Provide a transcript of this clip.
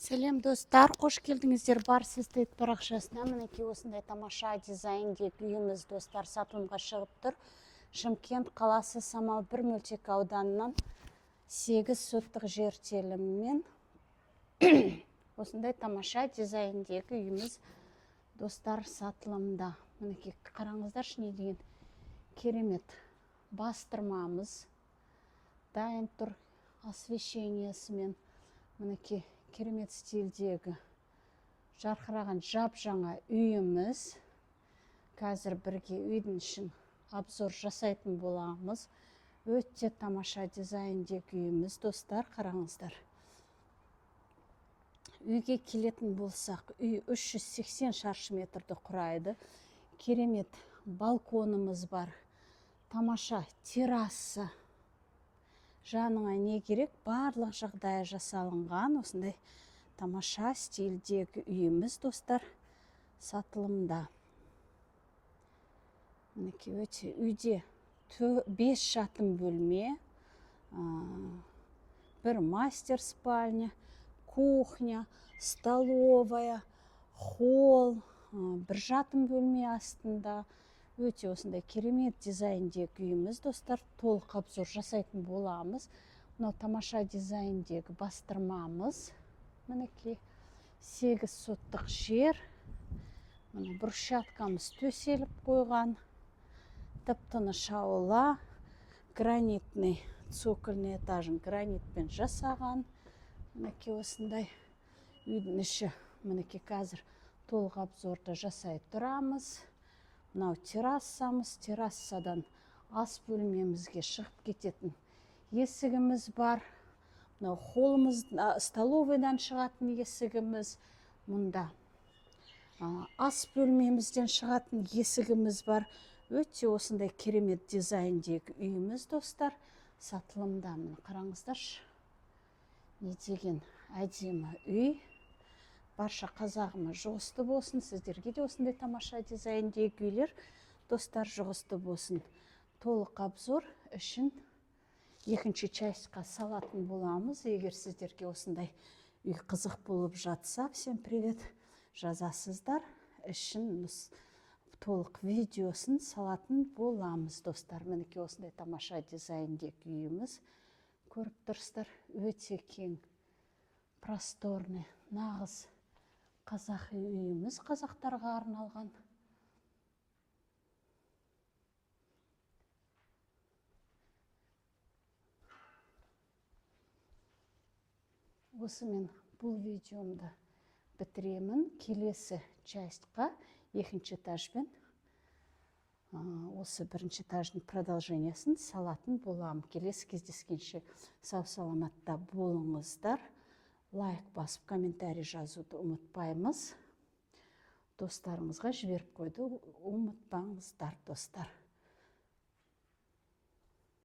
Сәлем достар, қош келдіңіздер бар сіздет парақшасына. Мінекей осындай тамаша дизайндегі үйіміз достар сатылымға шығып тұр. Шымкент қаласы Самал 1 мөлтек ауданынан 8 соттық жер телімімен осындай тамаша дизайндегі үйіміз достар сатылымда. Мінекей қараңыздаршы, не деген керемет бастырмамыз дайын тұр, освещениесімен. Мінекей керемет стильдегі жарқыраған жап-жаңа үйіміз. Қазір бірге үйдің ішін обзор жасайтын боламыз. Өте тамаша дизайндегі үйіміз достар, қараңыздар. Үйге келетін болсақ, үй 380 шаршы метрді құрайды. Керемет балконымыз бар. Тамаша терраса. Жаныңа не керек, барлық жағдайы жасалынған осындай тамаша стильдегі үйіміз достар сатылымда. Мінекей өте үйде 5 жатын бөлме, бір мастер спальня, кухня, столовая, холл, бір жатын бөлме астында. Өте осындай керемет дизайндегі үйіміз достар, толық обзор жасайтын боламыз. Мынау тамаша дизайндегі бастырмамыз. Мінекей 8 соттық жер. Мына брусчаткамыз төселіп қойған. Тып-тыныш аула, гранитный цокольный этажын гранитпен жасаған. Мінекей осындай үйдің іші. Мінекей қазір толық обзорды жасай тұрамыз. Мынау террасамыз, террасадан ас бөлмемізге шығып кететін есігіміз бар. Мынау холлымыз, столовыйдан шығатын есігіміз. Мұнда ас бөлмемізден шығатын есігіміз бар. Өте осындай керемет дизайндегі үйіміз достар сатылымда. Міне қараңыздаршы, не деген әдемі үй. Барша қазағыма жұғысты болсын. Сіздерге де осындай тамаша дизайндегі үйлер достар жұғысты болсын. Толық обзор үшін екінші частьқа салатын боламыз. Егер сіздерге осындай үй қызық болып жатса, всем привет жазасыздар. Үшін толық видеосын салатын боламыз достар. Мінекей осындай тамаша дизайндегі үйіміз. Көріп тұрсыздар, өте кең, просторный, нағыз қазақи үйіміз, қазақтарға арналған. Осымен бұл видеомды бітіремін. Келесі частьқа екінші этажбен осы бірінші этаждың продолжениясын салатын болам. Келесі кездескенше сау саламатта болыңыздар. Лайк басып, комментарий жазуды ұмытпаймыз. Достарыңызға жіберіп қойды, ұмытпаңыздар достар.